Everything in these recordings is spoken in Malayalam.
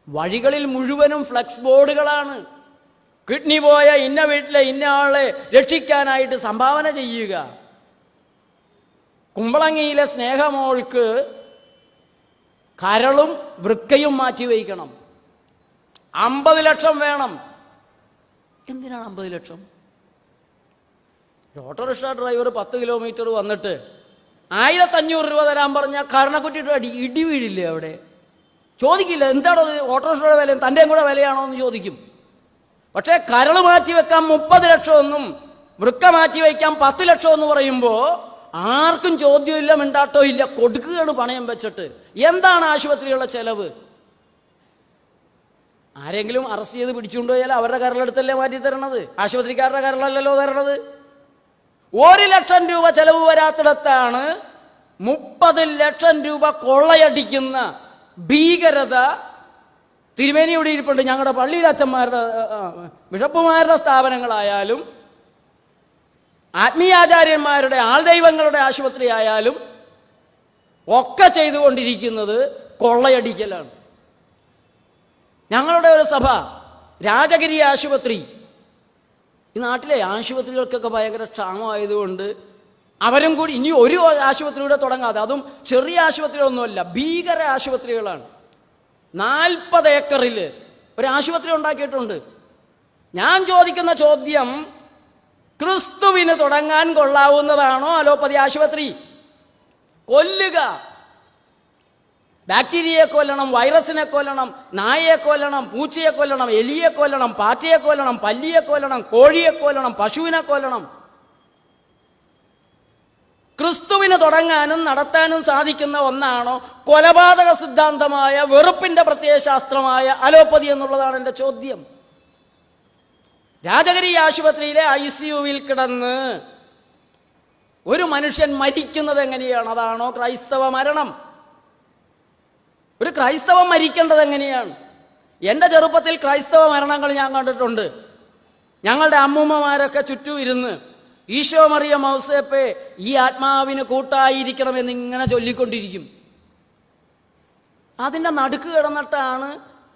വഴികളിൽ മുഴുവനും ഫ്ലക്സ് ബോർഡുകളാണ്. കിഡ്നി പോയ ഇന്ന വീട്ടിലെ ഇന്ന ആളെ രക്ഷിക്കാനായിട്ട് സംഭാവന ചെയ്യുക. കുമ്പളങ്ങിയിലെ സ്നേഹമോൾക്ക് കരളും വൃക്കയും മാറ്റിവയ്ക്കണം. 50 ലക്ഷം വേണം. എന്തിനാണ് 50 ലക്ഷം? ഓട്ടോറിക്ഷ ഡ്രൈവർ 10 കിലോമീറ്റർ വന്നിട്ട് 1500 രൂപ തരാൻ പറഞ്ഞാൽ കരണക്കുറ്റിട്ട് ഇടി വീഴില്ലേ? അവിടെ ചോദിക്കില്ല, എന്താണോ ഓട്ടോറിക്ഷയുടെ വില, തൻ്റെയും കൂടെ വിലയാണോ എന്ന് ചോദിക്കും. പക്ഷേ കരൾ മാറ്റി വെക്കാൻ 30 ലക്ഷമെന്നും വൃക്ക മാറ്റി വയ്ക്കാൻ 10 ലക്ഷം എന്ന് പറയുമ്പോൾ ആർക്കും ചോദ്യമില്ല, മിണ്ടാട്ടോ ഇല്ല, കൊടുക്കുകയാണ് പണയം വെച്ചിട്ട്. എന്താണ് ആശുപത്രികളുടെ ചെലവ്? ആരെങ്കിലും അറസ്റ്റ് ചെയ്ത് പിടിച്ചുകൊണ്ട് പോയാൽ അവരുടെ കരളെടുത്തല്ലേ മാറ്റി തരണത്, ആശുപത്രിക്കാരുടെ കരളല്ലല്ലോ തരണത്. 1 ലക്ഷം രൂപ ചെലവ് വരാത്തിടത്താണ് 30 ലക്ഷം രൂപ കൊള്ളയടിക്കുന്ന ഭീകരത. തിരുമേനി ഇവിടെ ഇരിപ്പുണ്ട്. ഞങ്ങളുടെ പള്ളിയിലെ അച്ഛന്മാരുടെ ബിഷപ്പുമാരുടെ സ്ഥാപനങ്ങളായാലും ആത്മീയാചാര്യന്മാരുടെ ആൾദൈവങ്ങളുടെ ആശുപത്രി ആയാലും ഒക്കെ ചെയ്തുകൊണ്ടിരിക്കുന്നത് കൊള്ളയടിക്കലാണ്. ഞങ്ങളുടെ ഒരു സഭ രാജഗിരി ആശുപത്രി, ഈ നാട്ടിലെ ആശുപത്രികൾക്കൊക്കെ ഭയങ്കര ക്ഷാമമായതുകൊണ്ട് അവരും കൂടി ഇനി ഒരു ആശുപത്രിയുടെ തുടങ്ങാതെ, അതും ചെറിയ ആശുപത്രികളൊന്നുമല്ല, ഭീകര ആശുപത്രികളാണ്. 40 ഏക്കറിൽ ഒരു ആശുപത്രി ഉണ്ടാക്കിയിട്ടുണ്ട്. ഞാൻ ചോദിക്കുന്ന ചോദ്യം, ക്രിസ്തുവിന് തുടങ്ങാൻ കൊള്ളാവുന്നതാണോ അലോപ്പതി ആശുപത്രി? കൊല്ലുക, ബാക്ടീരിയയെ കൊല്ലണം, വൈറസിനെ കൊല്ലണം, നായയെ കൊല്ലണം, പൂച്ചയെ കൊല്ലണം, എലിയെ കൊല്ലണം, പാറ്റയെ കൊല്ലണം, പല്ലിയെ കൊല്ലണം, കോഴിയെ കൊല്ലണം, പശുവിനെ കൊല്ലണം. ക്രിസ്തുവിന് തുടങ്ങാനും നടത്താനും സാധിക്കുന്ന ഒന്നാണോ കൊലപാതക സിദ്ധാന്തമായ വെറുപ്പിന്റെ പ്രത്യയശാസ്ത്രമായ അലോപ്പതി എന്നുള്ളതാണ് എൻ്റെ ചോദ്യം. രാജഗിരി ആശുപത്രിയിലെ ICUവിൽ കിടന്ന് ഒരു മനുഷ്യൻ മരിക്കുന്നത് എങ്ങനെയാണ്? അതാണോ ക്രൈസ്തവ മരണം? ഒരു ക്രൈസ്തവൻ മരിക്കേണ്ടത് എങ്ങനെയാണ്? എൻ്റെ ചെറുപ്പത്തിൽ ക്രൈസ്തവ മരണങ്ങൾ ഞാൻ കണ്ടിട്ടുണ്ട്. ഞങ്ങളുടെ അമ്മൂമ്മമാരൊക്കെ ചുറ്റും ഇരുന്ന് ഈശോ മറിയ മൗസേപ്പെ ഈ ആത്മാവിന് കൂട്ടായിരിക്കണമെന്ന് ഇങ്ങനെ ചൊല്ലിക്കൊണ്ടിരിക്കും. അതിൻ്റെ നടുക്ക് കിടന്നിട്ടാണ്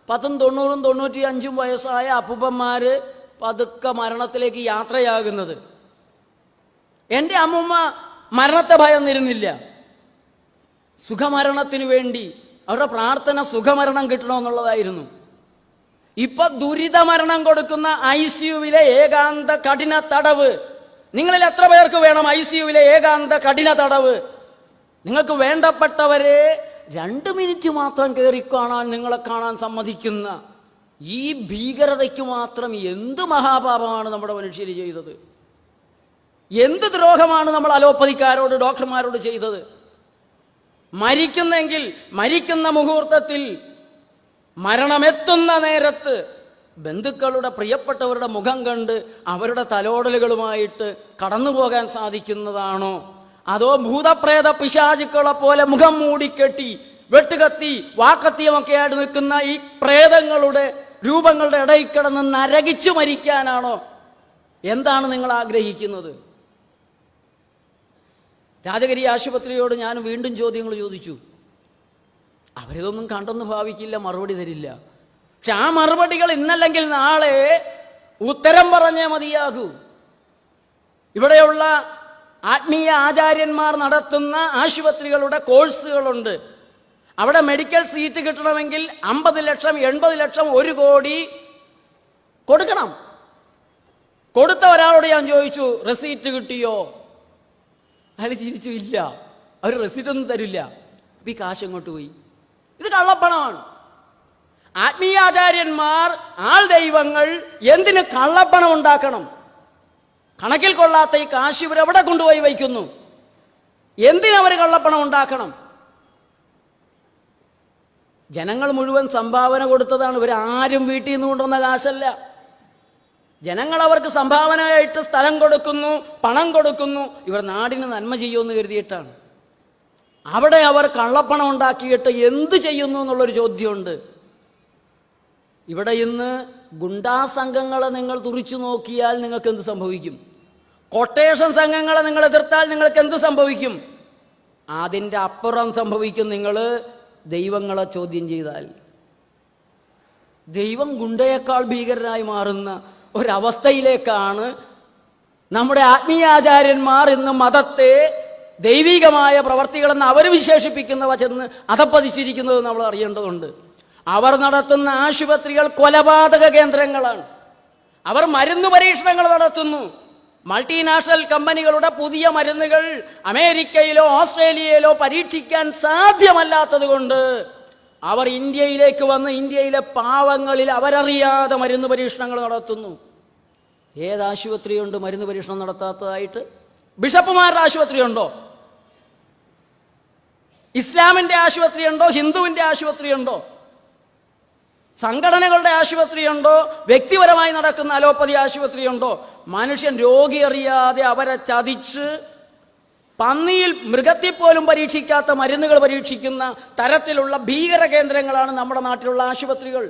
10, 90, 95 വയസ്സായ അപ്പൂപ്പന്മാര് പതുക്കെ മരണത്തിലേക്ക് യാത്രയാകുന്നത്. എൻ്റെ അമ്മൂമ്മ മരണത്തെ ഭയന്നിരുന്നില്ല. സുഖമരണത്തിനു വേണ്ടി അവരുടെ പ്രാർത്ഥന സുഖമരണം കിട്ടണമെന്നുള്ളതായിരുന്നു. ഇപ്പൊ ദുരിതമരണം കൊടുക്കുന്ന ICUവിലെ ഏകാന്ത കഠിന തടവ്. നിങ്ങളിൽ എത്ര പേർക്ക് വേണം ICUവിലെ ഏകാന്ത കഠിന തടവ്? നിങ്ങൾക്ക് വേണ്ടപ്പെട്ടവരെ 2 മിനിറ്റ് മാത്രം കയറി കാണാൻ നിങ്ങളെ കാണാൻ സമ്മതിക്കുന്ന ഈ ഭീകരതയ്ക്ക് മാത്രം എന്ത് മഹാപാപമാണ് നമ്മുടെ മനുഷ്യർ ചെയ്തത്? എന്ത് ദ്രോഹമാണ് നമ്മൾ അലോപ്പതിക്കാരോട് ഡോക്ടർമാരോട് ചെയ്തത്? മരിക്കുന്നെങ്കിൽ മരിക്കുന്ന മുഹൂർത്തത്തിൽ, മരണമെത്തുന്ന നേരത്ത് ബന്ധുക്കളുടെ പ്രിയപ്പെട്ടവരുടെ മുഖം കണ്ട് അവരുടെ തലോടലുകളുമായിട്ട് കടന്നു പോകാൻ സാധിക്കുന്നതാണോ? അതോ ഭൂതപ്രേത പിശാചുക്കളെ പോലെ മുഖം മൂടിക്കെട്ടി വെട്ടുകത്തി വാക്കത്തിയുമൊക്കെ ആയിട്ട് നിൽക്കുന്ന ഈ പ്രേതങ്ങളുടെ രൂപങ്ങളുടെ ഇടയിൽ കിടന്ന് നരകിച്ചു മരിക്കാനാണോ? എന്താണ് നിങ്ങൾ ആഗ്രഹിക്കുന്നത്? രാജഗിരി ആശുപത്രിയോട് ഞാൻ വീണ്ടും ചോദ്യങ്ങൾ ചോദിച്ചു. അവരിതൊന്നും കണ്ടെന്ന് ഭാവിക്കില്ല, മറുപടി തരില്ല. പക്ഷെ ആ മറുപടികൾ ഇന്നല്ലെങ്കിൽ നാളെ ഉത്തരം പറഞ്ഞേ മതിയാകൂ. ഇവിടെയുള്ള ആത്മീയ ആചാര്യന്മാർ നടത്തുന്ന ആശുപത്രികളുടെ കോഴ്സുകളുണ്ട്. അവിടെ മെഡിക്കൽ സീറ്റ് കിട്ടണമെങ്കിൽ 50 ലക്ഷം, 80 ലക്ഷം, 1 കോടി കൊടുക്കണം. കൊടുത്ത ഒരാളോട് ഞാൻ ചോദിച്ചു, റെസീറ്റ് കിട്ടിയോ? അയാൾ ചിരിച്ചു, ഇല്ല, അവർ റെസീറ്റ് ഒന്നും തരില്ല. ഈ കാശ് എങ്ങോട്ട് പോയി? ഇത് കള്ളപ്പണമാണ്. ആത്മീയാചാര്യന്മാർ, ആൾ ദൈവങ്ങൾ എന്തിന് കള്ളപ്പണം ഉണ്ടാക്കണം? കണക്കിൽ കൊള്ളാത്ത ഈ കാശ് ഇവരെവിടെ കൊണ്ടുപോയി വയ്ക്കുന്നു? എന്തിനവർ കള്ളപ്പണം ഉണ്ടാക്കണം? ജനങ്ങൾ മുഴുവൻ സംഭാവന കൊടുത്തതാണ്. ഇവരാരും വീട്ടിൽ നിന്ന് കൊണ്ടുവന്ന കാശല്ല. ജനങ്ങൾ അവർക്ക് സംഭാവനയായിട്ട് സ്ഥലം കൊടുക്കുന്നു, പണം കൊടുക്കുന്നു. ഇവർ നാടിന് നന്മ ചെയ്യുമെന്ന് കരുതിയിട്ടാണ്. അവിടെ അവർ കള്ളപ്പണം ഉണ്ടാക്കിയിട്ട് എന്ത് ചെയ്യുന്നു എന്നുള്ളൊരു ചോദ്യമുണ്ട്. ഇവിടെ ഇന്ന് ഗുണ്ടാ സംഘങ്ങളെ നിങ്ങൾ തുറിച്ചു നോക്കിയാൽ നിങ്ങൾക്ക് എന്ത് സംഭവിക്കും? കൊട്ടേഷൻ സംഘങ്ങളെ നിങ്ങൾ എതിർത്താൽ നിങ്ങൾക്ക് എന്ത് സംഭവിക്കും? അതിൻ്റെ അപ്പുറം സംഭവിക്കും നിങ്ങൾ ദൈവങ്ങളെ ചോദ്യം ചെയ്താൽ. ദൈവം ഗുണ്ടയേക്കാൾ ഭീകരരായി മാറുന്ന ഒരവസ്ഥയിലേക്കാണ് നമ്മുടെ ആത്മീയാചാര്യന്മാർ ഇന്ന് മതത്തെ ദൈവികമായ പ്രവർത്തികളെന്ന് അവർ വിശേഷിപ്പിക്കുന്നവ ചെന്ന് അധപ്പതിച്ചിരിക്കുന്നത് നമ്മൾ അറിയേണ്ടതുണ്ട്. അവർ നടത്തുന്ന ആശുപത്രികൾ കൊലപാതക കേന്ദ്രങ്ങളാണ്. അവർ മരുന്ന് പരീക്ഷണങ്ങൾ നടത്തുന്നു. മൾട്ടിനാഷണൽ കമ്പനികളുടെ പുതിയ മരുന്നുകൾ അമേരിക്കയിലോ ഓസ്ട്രേലിയയിലോ പരീക്ഷിക്കാൻ സാധ്യമല്ലാത്തത് കൊണ്ട് അവർ ഇന്ത്യയിലേക്ക് വന്ന് ഇന്ത്യയിലെ പാവങ്ങളിൽ അവരറിയാതെ മരുന്ന് പരീക്ഷണങ്ങൾ നടത്തുന്നു. ഏതാശുപത്രിയുണ്ട് മരുന്ന് പരീക്ഷണം നടത്താത്തതായിട്ട്? ബിഷപ്പുമാരുടെ ആശുപത്രിയുണ്ടോ? ഇസ്ലാമിന്റെ ആശുപത്രിയുണ്ടോ? ഹിന്ദുവിന്റെ ആശുപത്രിയുണ്ടോ? സംഘടനകളുടെ ആശുപത്രിയുണ്ടോ? വ്യക്തിപരമായി നടക്കുന്ന അലോപ്പതി ആശുപത്രിയുണ്ടോ? മനുഷ്യൻ രോഗി അറിയാതെ അവരെ ചതിച്ച് പന്നിയിൽ മൃഗത്തിൽ പോലും പരീക്ഷിക്കാത്ത മരുന്നുകൾ പരീക്ഷിക്കുന്ന തരത്തിലുള്ള ഭീകര കേന്ദ്രങ്ങളാണ് നമ്മുടെ നാട്ടിലുള്ള ആശുപത്രികൾ.